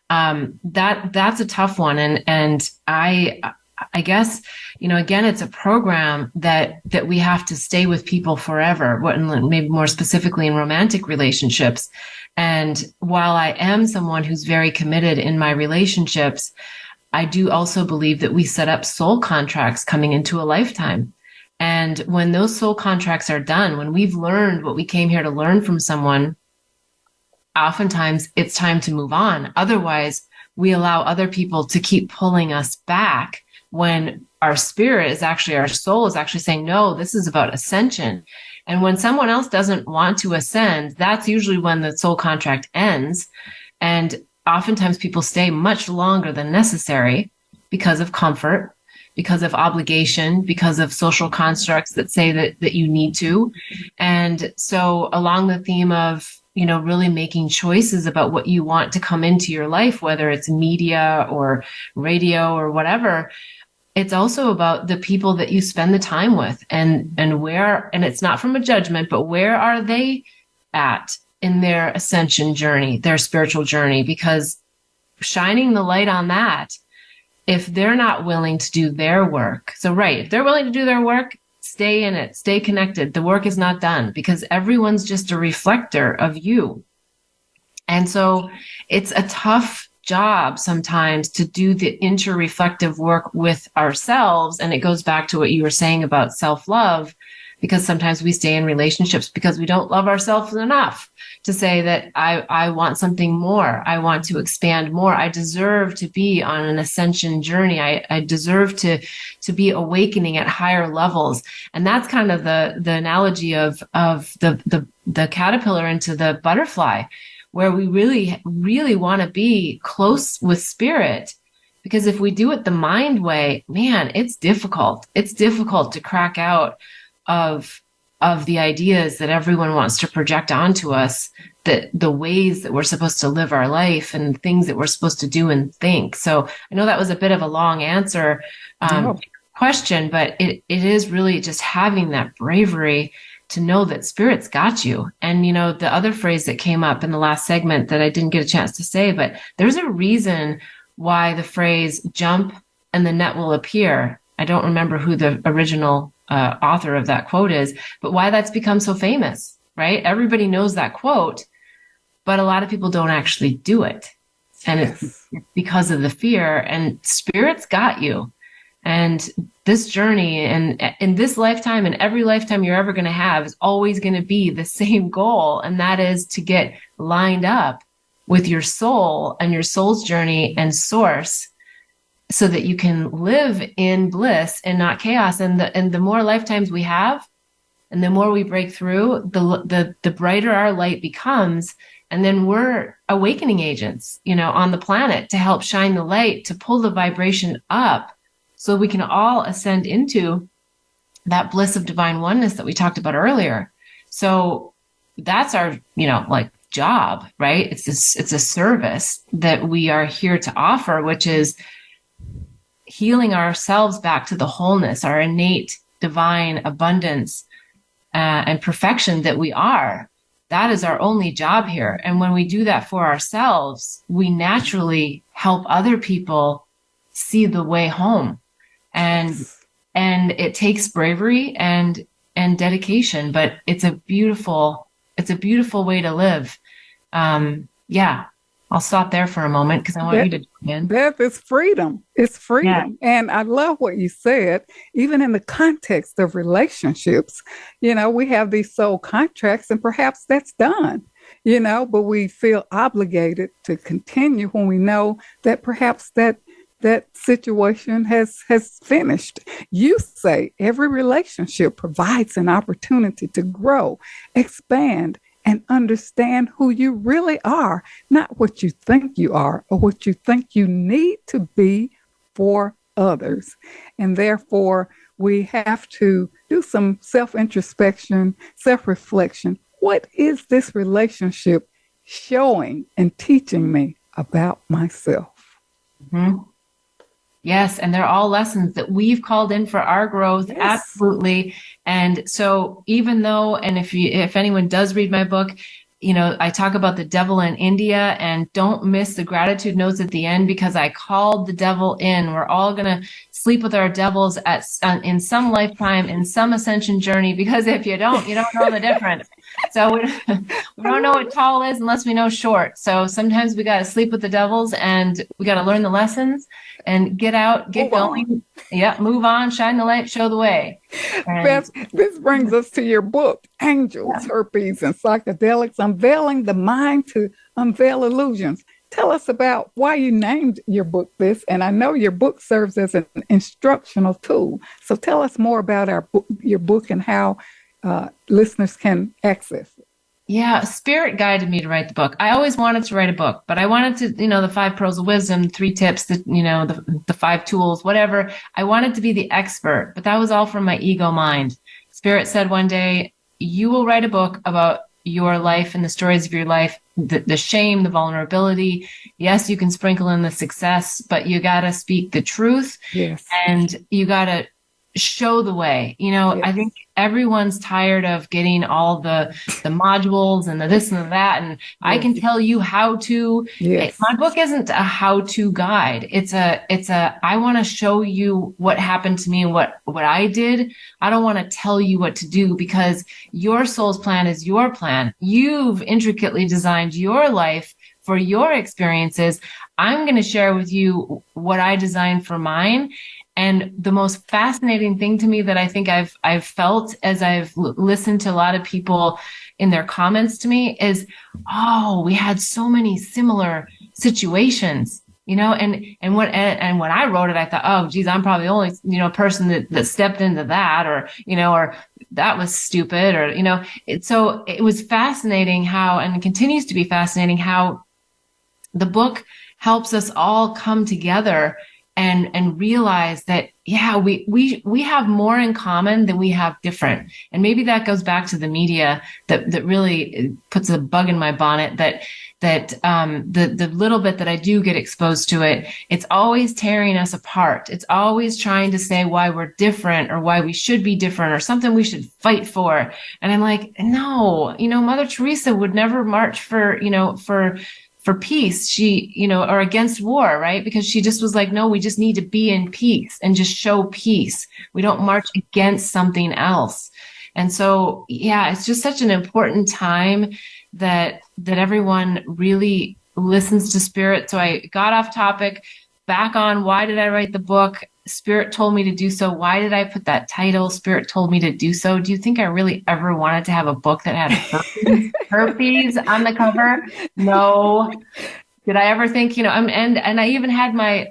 that's a tough one. And I guess, again, it's a program that we have to stay with people forever, maybe more specifically in romantic relationships. And while I am someone who's very committed in my relationships, I do also believe that we set up soul contracts coming into a lifetime. And when those soul contracts are done, when we've learned what we came here to learn from someone, oftentimes it's time to move on. Otherwise, we allow other people to keep pulling us back, when our spirit is actually, our soul is actually saying, no, this is about ascension. And when someone else doesn't want to ascend, that's usually when the soul contract ends. And oftentimes people stay much longer than necessary because of comfort, because of obligation, because of social constructs that say that you need to. And so along the theme of, really making choices about what you want to come into your life, whether it's media or radio or whatever, it's also about the people that you spend the time with and where, and it's not from a judgment, but where are they at in their ascension journey, their spiritual journey? Because shining the light on that, if they're not willing to do their work. So, right, if they're willing to do their work, stay in it, stay connected. The work is not done because everyone's just a reflector of you. And so it's a tough job sometimes to do the inter-reflective work with ourselves. And it goes back to what you were saying about self-love, because sometimes we stay in relationships because we don't love ourselves enough to say that I want something more. I want to expand more. I deserve to be on an ascension journey. I deserve to be awakening at higher levels. And that's kind of the analogy of the caterpillar into the butterfly, where we really, really want to be close with spirit Because if we do it the mind way, man, it's difficult. It's difficult to crack out of the ideas that everyone wants to project onto us, that the ways that we're supposed to live our life and things that we're supposed to do and think. So I know that was a bit of a long answer question, but it is really just having that bravery to know that Spirit's got you. And, the other phrase that came up in the last segment that I didn't get a chance to say, but there's a reason why the phrase jump and the net will appear. I don't remember who the original author of that quote is, but why that's become so famous, right? Everybody knows that quote, but a lot of people don't actually do it. And it's because of the fear, and Spirit's got you. And this journey and in this lifetime and every lifetime you're ever going to have is always going to be the same goal. And that is to get lined up with your soul and your soul's journey and source, so that you can live in bliss and not chaos. And the more lifetimes we have, and the more we break through, the brighter our light becomes. And then we're awakening agents, on the planet to help shine the light, to pull the vibration up so we can all ascend into that bliss of divine oneness that we talked about earlier. So that's our, job, right? It's a service that we are here to offer, which is healing ourselves back to the wholeness, our innate divine abundance and perfection that we are. That is our only job here. And when we do that for ourselves, we naturally help other people see the way home. And it takes bravery and dedication, but it's a beautiful way to live. I'll stop there for a moment because I want you to jump in. Beth, it's freedom. It's freedom. Yeah. And I love what you said, even in the context of relationships. We have these soul contracts, and perhaps that's done, but we feel obligated to continue when we know that perhaps that situation has finished. You say every relationship provides an opportunity to grow, expand, and understand who you really are, not what you think you are or what you think you need to be for others. And therefore, we have to do some self-introspection, self-reflection. What is this relationship showing and teaching me about myself? Mm-hmm. Yes, and they're all lessons that we've called in for our growth. Yes. Absolutely. And so even though, and if anyone does read my book, I talk about the devil in India, and don't miss the gratitude notes at the end, because I called the devil in. We're all going to sleep with our devils in some lifetime, in some ascension journey, because if you don't know the difference. So we don't know what tall is unless we know short. So sometimes we got to sleep with the devils, and we got to learn the lessons and get out, get going. Yeah, move on, shine the light, show the way. Beth, this brings us to your book, Angels, Herpes, and Psychedelics, Unveiling the Mind to Unveil Illusions. Tell us about why you named your book this, and I know your book serves as an instructional tool. So tell us more about your book and how listeners can access it. Yeah, Spirit guided me to write the book. I always wanted to write a book, but I wanted to, the 5 pearls of wisdom, 3 tips, the 5 tools, whatever. I wanted to be the expert, but that was all from my ego mind. Spirit said one day, you will write a book about your life and the stories of your life, the shame, the vulnerability. Yes, you can sprinkle in the success, but you got to speak the truth. Yes. And you got to show the way. Yes. I think everyone's tired of getting all the modules and the this and the that. And yes. I can tell you how to. Yes. My book isn't a how-to guide. It's a I want to show you what happened to me and what I did. I don't want to tell you what to do, because your soul's plan is your plan. You've intricately designed your life for your experiences. I'm going to share with you what I designed for mine. And the most fascinating thing to me that I think I've felt as I've listened to a lot of people in their comments to me is, we had so many similar situations, and when I wrote it, I thought, oh, geez, I'm probably the only, person that stepped into that, or that was stupid, or, so it was fascinating how, and it continues to be fascinating how the book helps us all come together and realize that, yeah, we have more in common than we have different. And maybe that goes back to the media that really puts a bug in my bonnet, that the little bit that I do get exposed to it, it's always tearing us apart. It's always trying to say why we're different or why we should be different or something we should fight for. And I'm like, no, Mother Teresa would never march for peace. She, or against war, right? Because she just was like, no, we just need to be in peace and just show peace. We don't march against something else. And so, yeah, it's just such an important time that everyone really listens to Spirit. So I got off topic, back on why did I write the book? Spirit told me to do so. Why did I put that title? Spirit told me to do so. Do you think I really ever wanted to have a book that had herpes on the cover? No. Did I ever think, and I even had my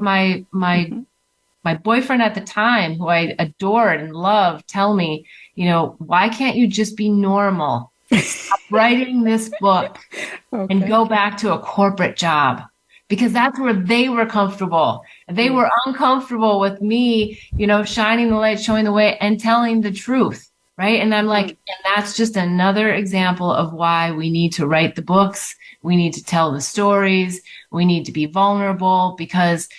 boyfriend at the time, who I adored and loved, tell me, why can't you just be normal? Stop writing this book and go back to a corporate job, because that's where they were comfortable. They were uncomfortable with me, shining the light, showing the way, and telling the truth, right? And I'm like, and that's just another example of why we need to write the books. We need to tell the stories. We need to be vulnerable, because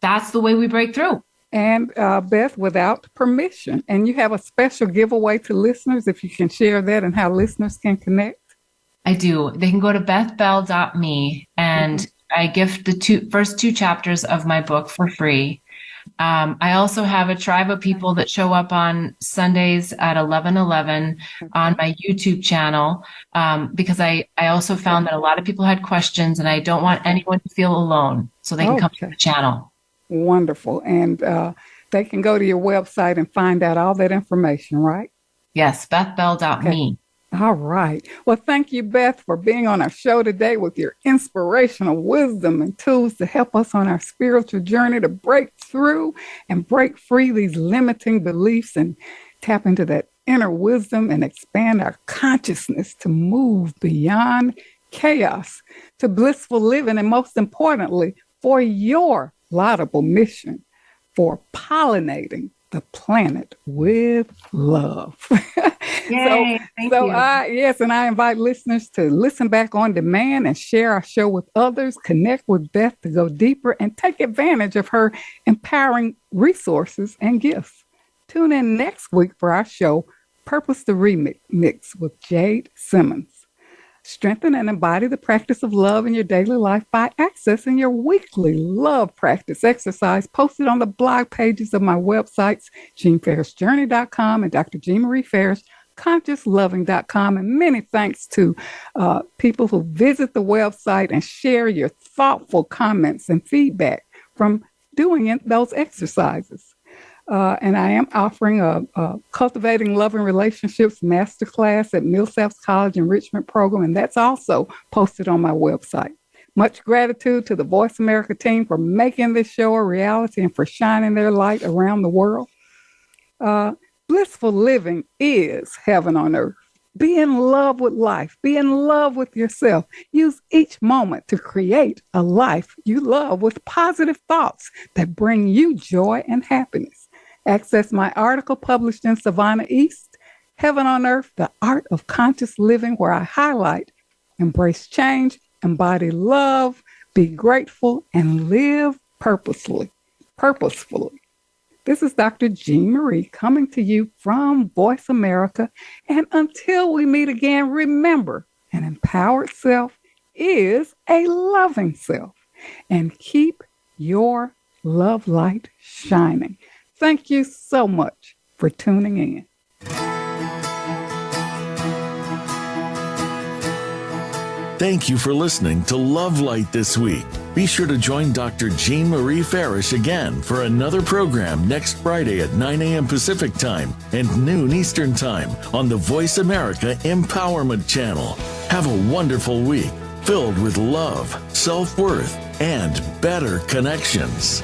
that's the way we break through. And Beth, without permission. And you have a special giveaway to listeners, if you can share that and how listeners can connect. I do. They can go to bethbell.me, and I gift the first two chapters of my book for free. I also have a tribe of people that show up on Sundays at 11:11 on my YouTube channel, because I also found that a lot of people had questions, and I don't want anyone to feel alone, so they can come to the channel. Wonderful. And they can go to your website and find out all that information, right? Yes, bethbell.me. All right. Well, thank you, Beth, for being on our show today with your inspirational wisdom and tools to help us on our spiritual journey to break through and break free these limiting beliefs and tap into that inner wisdom and expand our consciousness to move beyond chaos to blissful living, and most importantly, for your laudable mission for pollinating the planet with love. Yay, thank you. And I invite listeners to listen back on demand and share our show with others, connect with Beth to go deeper, and take advantage of her empowering resources and gifts. Tune in next week for our show, Purpose the Remix with Jade Simmons. Strengthen and embody the practice of love in your daily life by accessing your weekly love practice exercise posted on the blog pages of my websites, JeanFerrisJourney.com and Dr. Jean Marie Ferris, ConsciousLoving.com. And many thanks to people who visit the website and share your thoughtful comments and feedback from doing those exercises. And I am offering a Cultivating Loving Relationships Masterclass at Millsaps College Enrichment Program, and that's also posted on my website. Much gratitude to the Voice America team for making this show a reality and for shining their light around the world. Blissful living is heaven on earth. Be in love with life. Be in love with yourself. Use each moment to create a life you love with positive thoughts that bring you joy and happiness. Access my article published in Savannah East, Heaven on Earth, The Art of Conscious Living, where I highlight, embrace change, embody love, be grateful, and live purposefully. This is Dr. Jean Marie coming to you from Voice America. And until we meet again, remember, an empowered self is a loving self. And keep your love light shining. Thank you so much for tuning in. Thank you for listening to Love Light this week. Be sure to join Dr. Jean Marie Farish again for another program next Friday at 9 a.m. Pacific Time and noon Eastern Time on the Voice America Empowerment Channel. Have a wonderful week filled with love, self-worth, and better connections.